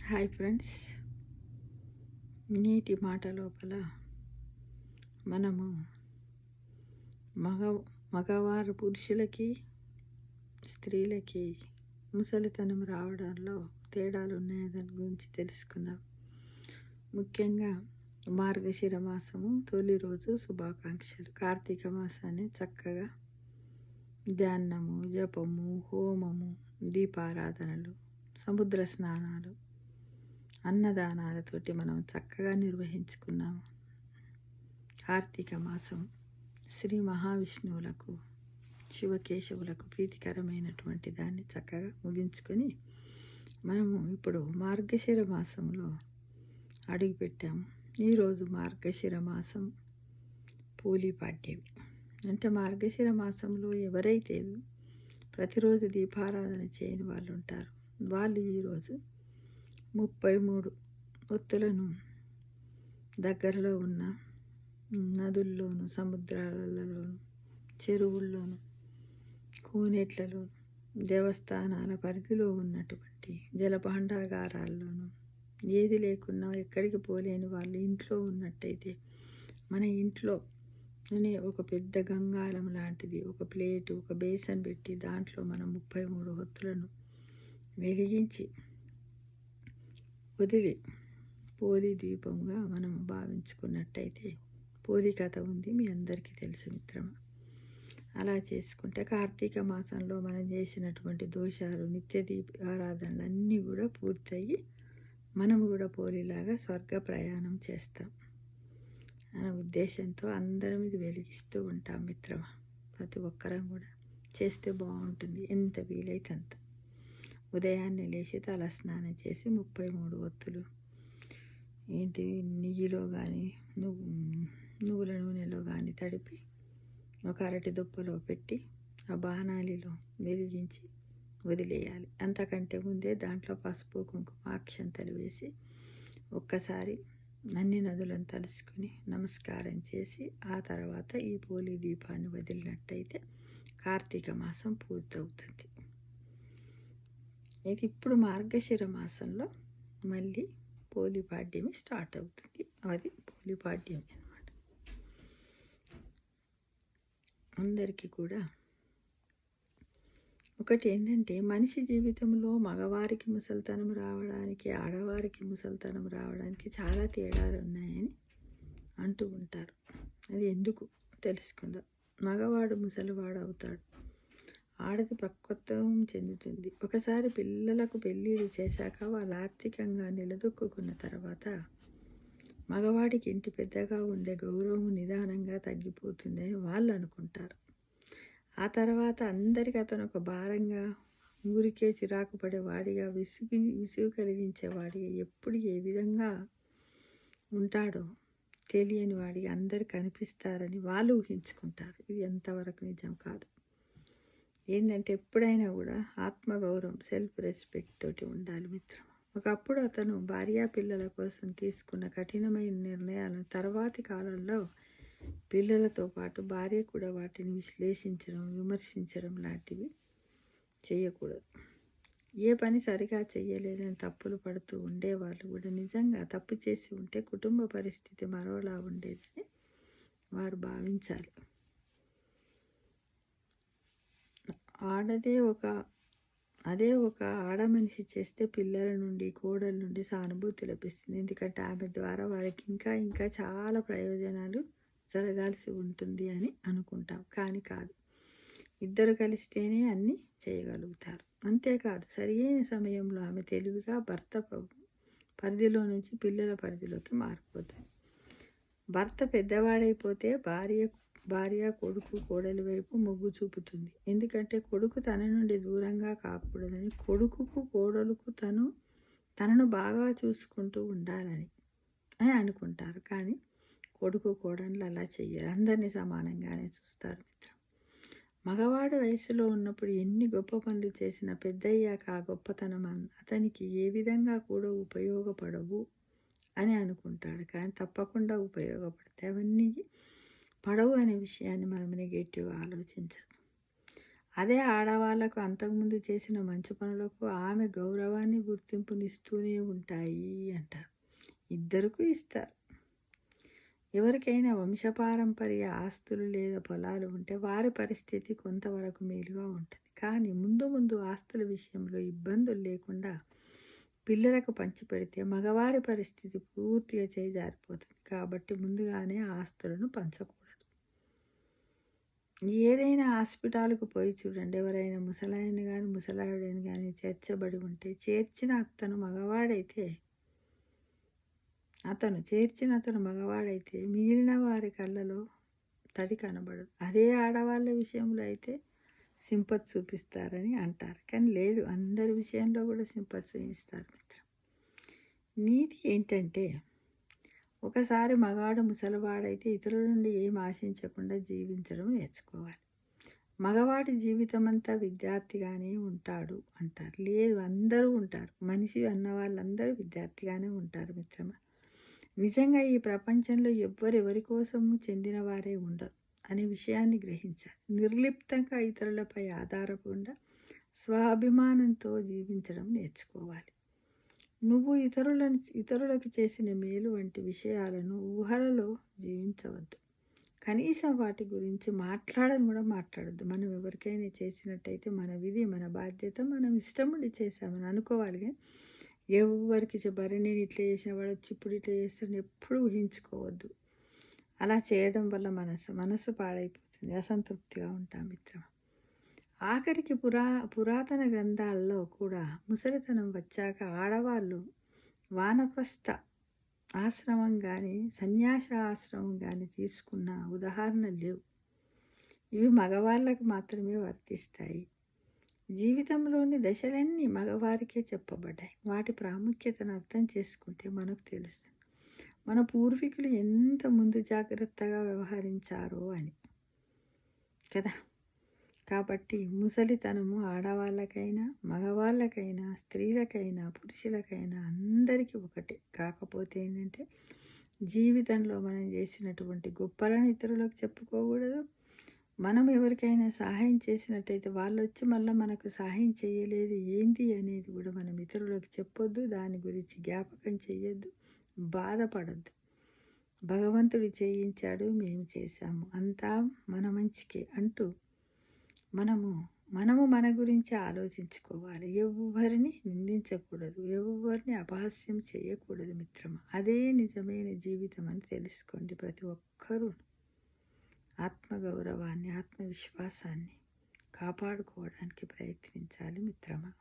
Hi friends, నీటి మాట లోపల మనము మగ మగవారు పురుషులకి స్త్రీలకి ముసలితనం రావడంలో తేడాలు ఉన్నాయని దాని గురించి తెలుసుకుందాం. ముఖ్యంగా మార్గశిర మాసము తొలి రోజు శుభాకాంక్షలు. కార్తీక మాసాన్ని చక్కగా ధ్యానము, జపము, హోమము, దీపారాధనలు, సముద్ర స్నానాలు, అన్నదానాలతోటి మనం చక్కగా నిర్వహించుకున్నాము. కార్తీక మాసం శ్రీ మహావిష్ణువులకు, శివకేశవులకు ప్రీతికరమైనటువంటి దాన్ని చక్కగా ముగించుకొని మనము ఇప్పుడు మార్గశిర మాసంలో అడుగుపెట్టాము. ఈరోజు మార్గశిర మాసం పూలిపాడ్యమి. అంటే మార్గశిర మాసంలో ఎవరైతే ప్రతిరోజు దీపారాధన చేయని వాళ్ళు ఉంటారు, వాళ్ళు ఈరోజు 33 ఒత్తులను దగ్గరలో ఉన్న నదుల్లోను, సముద్రాలలోను, చెరువుల్లోను, కోనేట్లలోను, దేవస్థానాల పరిధిలో ఉన్నటువంటి జలభాండాగారాల్లోనూ ఏది లేకున్నా ఎక్కడికి పోలేని వాళ్ళు ఇంట్లో ఉన్నట్టయితే మన ఇంట్లోనే ఒక పెద్ద గంగాళం లాంటిది, ఒక ప్లేటు, ఒక బేసన్ పెట్టి దాంట్లో మనం 33 ఒత్తులను వెలిగించి వదిలి పోలి దీపంగా మనం భావించుకున్నట్టయితే, పోలి కథ ఉంది, మీ అందరికీ తెలుసు మిత్రమా. అలా చేసుకుంటే కార్తీక మాసంలో మనం చేసినటువంటి దోషాలు, నిత్య దీపారాధనలు అన్నీ కూడా పూర్తయ్యి మనము కూడా పోలిలాగా స్వర్గ ప్రయాణం చేస్తాం అనే ఉద్దేశంతో అందరం ఇది వెలిగిస్తూ ఉంటాం మిత్రమా. ప్రతి ఒక్కరం కూడా చేస్తే బాగుంటుంది, ఎంత వీలైతే అంత. ఉదయాన్నే లేచి తల స్నానం చేసి 33 ఒత్తులు నెయ్యిలో కానీ నువ్వుల నూనెలో కానీ తడిపి ఒక అరటి దుప్పలో పెట్టి ఆ బాణాలిలో వెలిగించి వదిలేయాలి. అంతకంటే ముందే దాంట్లో పసుపు, కుంకుమ, అక్షంతలు వేసి ఒక్కసారి అన్ని నదులను తలుసుకుని నమస్కారం చేసి ఆ తర్వాత ఈ పోలి దీపాన్ని వదిలినట్టయితే కార్తీక మాసం పూర్తవుతుంది. ఇది ఇప్పుడు మార్గశిర మాసంలో మళ్ళీ పోలిపాడ్యమి స్టార్ట్ అవుతుంది. అది పోలిపాడ్యమి అన్నమాట. అందరికీ కూడా ఒకటి ఏంటంటే, మనిషి జీవితంలో మగవారికి ముసలితనం రావడానికి, ఆడవారికి ముసలితనం రావడానికి చాలా తేడాలు ఉన్నాయని అంటూ ఉంటారు. అది ఎందుకు తెలుసుకుందాం. మగవాడు ముసలివాడు అవుతాడు, ఆడది పక్వత్వం చెందుతుంది. ఒకసారి పిల్లలకు పెళ్ళిళ్ళు చేశాక వాళ్ళు ఆర్థికంగా నిలదొక్కున్న తర్వాత మగవాడికి ఇంటి పెద్దగా ఉండే గౌరవం నిదానంగా తగ్గిపోతుందని వాళ్ళు అనుకుంటారు. ఆ తర్వాత అందరికీ అతను ఒక భారంగా, ఊరికే చిరాకు పడేవాడిగా, విసుగు కలిగించేవాడిగా, ఎప్పుడు ఏ విధంగా ఉంటాడో తెలియని వాడిగా అందరు కనిపిస్తారని వాళ్ళు ఊహించుకుంటారు. ఇది ఎంతవరకు నిజం కాదు. ఏంటంటే, ఎప్పుడైనా కూడా ఆత్మగౌరవం, సెల్ఫ్ రెస్పెక్ట్ తోటి ఉండాలి మిత్రం. ఒకప్పుడు అతను భార్యా పిల్లల కోసం తీసుకున్న కఠినమైన నిర్ణయాలను తర్వాతి కాలంలో పిల్లలతో పాటు భార్య కూడా వాటిని విశ్లేషించడం, విమర్శించడం లాంటివి చేయకూడదు. ఏ పని సరిగా చేయలేదని తప్పులు పడుతూ ఉండేవాళ్ళు కూడా నిజంగా తప్పు చేసి ఉంటే కుటుంబ పరిస్థితి మరోలా ఉండేదని వారు భావించాలి. అదే ఒక ఆడ మనిషి చేస్తే పిల్లల నుండి, కోడల నుండి సానుభూతి లభిస్తుంది. ఎందుకంటే ఆమె ద్వారా వారికి ఇంకా చాలా ప్రయోజనాలు జరగాల్సి ఉంటుంది అని అనుకుంటాం. కానీ కాదు, ఇద్దరు కలిస్తేనే అన్నీ చేయగలుగుతారు. అంతేకాదు, సరియైన సమయంలో ఆమె తెలివిగా భర్త పరిధిలో నుంచి పిల్లల పరిధిలోకి మారిపోతుంది. భర్త పెద్దవాడైపోతే భార్య కొడుకు, కోడలి వైపు మొగ్గు చూపుతుంది. ఎందుకంటే కొడుకు తన నుండి దూరంగా కాకూడదని, కొడుకుకు, కోడలుకు తనను బాగా చూసుకుంటూ ఉండాలని అనుకుంటారు. కానీ కొడుకు, కోడళ్ళు అలా చెయ్యరు. అందరినీ సమానంగానే చూస్తారు మిత్రం. మగవాడు వయసులో ఉన్నప్పుడు ఎన్ని గొప్ప పనులు చేసినా పెద్దయ్యాక ఆ గొప్పతనం అతనికి ఏ విధంగా కూడా ఉపయోగపడవు అని అనుకుంటాడు. కానీ తప్పకుండా ఉపయోగపడతాయి. అవన్నీ పడవు అనే విషయాన్ని మనం నెగటివ్గా ఆలోచించదు. అదే ఆడవాళ్ళకు అంతకుముందు చేసిన మంచి పనులకు ఆమె గౌరవాన్ని గుర్తింపునిస్తూనే ఉంటాయి అంటారు. ఇద్దరికీ ఇస్తారు. ఎవరికైనా వంశపారంపర్య ఆస్తులు లేదా పొలాలు ఉంటే వారి పరిస్థితి కొంతవరకు మేలుగా ఉంటుంది. కానీ ముందు ముందు ఆస్తుల విషయంలో ఇబ్బందులు లేకుండా పిల్లలకు పంచిపెడితే మగవారి పరిస్థితి పూర్తిగా చేజారిపోతుంది. కాబట్టి ముందుగానే ఆస్తులను పంచకూడదు. ఏదైనా హాస్పిటల్‌కు పోయి చూడండి. ఎవరైనా ముసలాయన గాని, ముసలావిడని గాని చేర్చబడి ఉంటే చేర్చిన అతను మగవాడైతే మిగిలిన వారి కళ్ళలో తడి కనబడదు. అదే ఆడవాళ్ళ విషయంలో అయితే సింపతి చూపిస్తారని అంటారు. కానీ లేదు, అందరి విషయంలో కూడా సింపతి చూపిస్తారు మిత్రం. నీతి ఏంటంటే, ఒకసారి మగాడు ముసలివాడైతే ఇతరుల నుండి ఏం ఆశించకుండా జీవించడం నేర్చుకోవాలి. మగవాడి జీవితం అంతా విద్యార్థిగానే ఉంటాడు అంటారు. లేదు, అందరూ ఉంటారు. మనిషి అన్న వాళ్ళందరూ విద్యార్థిగానే ఉంటారు మిత్రమా. నిజంగా ఈ ప్రపంచంలో ఎవ్వరెవరి కోసము చెందిన వారే ఉండరు అనే విషయాన్ని గ్రహించాలి. నిర్లిప్తంగా ఇతరులపై ఆధారపడకుండా స్వాభిమానంతో జీవించడం నేర్చుకోవాలి. నువ్వు ఇతరులకు చేసిన మేలు వంటి విషయాలను ఊహలలో జీవించవద్దు. కనీసం వాటి గురించి మాట్లాడడం కూడా మాట్లాడద్దు. మనం ఎవరికైనా చేసినట్టయితే మన విధి, మన బాధ్యత, మనం ఇష్టం ఉండి చేసామని అనుకోవాలి. కానీ ఎవరికి చెప్పారు నేను ఇట్లా చేసిన వాడు వచ్చి ఇప్పుడు ఇట్లా చేస్తాను ఎప్పుడు ఊహించుకోవద్దు. అలా చేయడం వల్ల మనసు పాడైపోతుంది, అసంతృప్తిగా ఉంటాం మిత్రం. ఆఖరికి పురాతన గ్రంథాల్లో కూడా ముసలితనం వచ్చాక ఆడవాళ్ళు వానప్రస్థ ఆశ్రమం కానీ సన్యాస ఆశ్రమం కానీ తీసుకున్న ఉదాహరణలు లేవు. ఇవి మగవాళ్ళకు మాత్రమే వర్తిస్తాయి. జీవితంలోని దశలన్నీ మగవారికే చెప్పబడ్డాయి. వాటి ప్రాముఖ్యతను అర్థం చేసుకుంటే మనకు తెలుస్తుంది మన పూర్వీకులు ఎంత ముందు జాగ్రత్తగా వ్యవహరించారో అని కదా. కాబట్టి ముసలితనము ఆడవాళ్ళకైనా, మగవాళ్ళకైనా, స్త్రీలకైనా, పురుషులకైనా అందరికీ ఒకటే. కాకపోతే ఏంటంటే జీవితంలో మనం చేసినటువంటి గొప్పలను ఇతరులకు చెప్పుకోకూడదు. మనం ఎవరికైనా సహాయం చేసినట్టయితే వాళ్ళు వచ్చి మళ్ళీ మనకు సహాయం చేయలేదు ఏంటి అనేది కూడా మనం ఇతరులకు చెప్పొద్దు. దాని గురించి జ్ఞాపకం చేయొద్దు, బాధపడద్దు. భగవంతుడు చేయించాడు, మేము చేశాము, అంతా మన మంచికే అంటూ మనము మన గురించి ఆలోచించుకోవాలి. ఎవరిని నిందించకూడదు, ఎవరిని అపహాస్యం చేయకూడదు మిత్రమా. అదే నిజమైన జీవితం అని తెలుసుకోండి. ప్రతి ఒక్కరూ ఆత్మగౌరవాన్ని, ఆత్మవిశ్వాసాన్ని కాపాడుకోవడానికి ప్రయత్నించాలి మిత్రమా.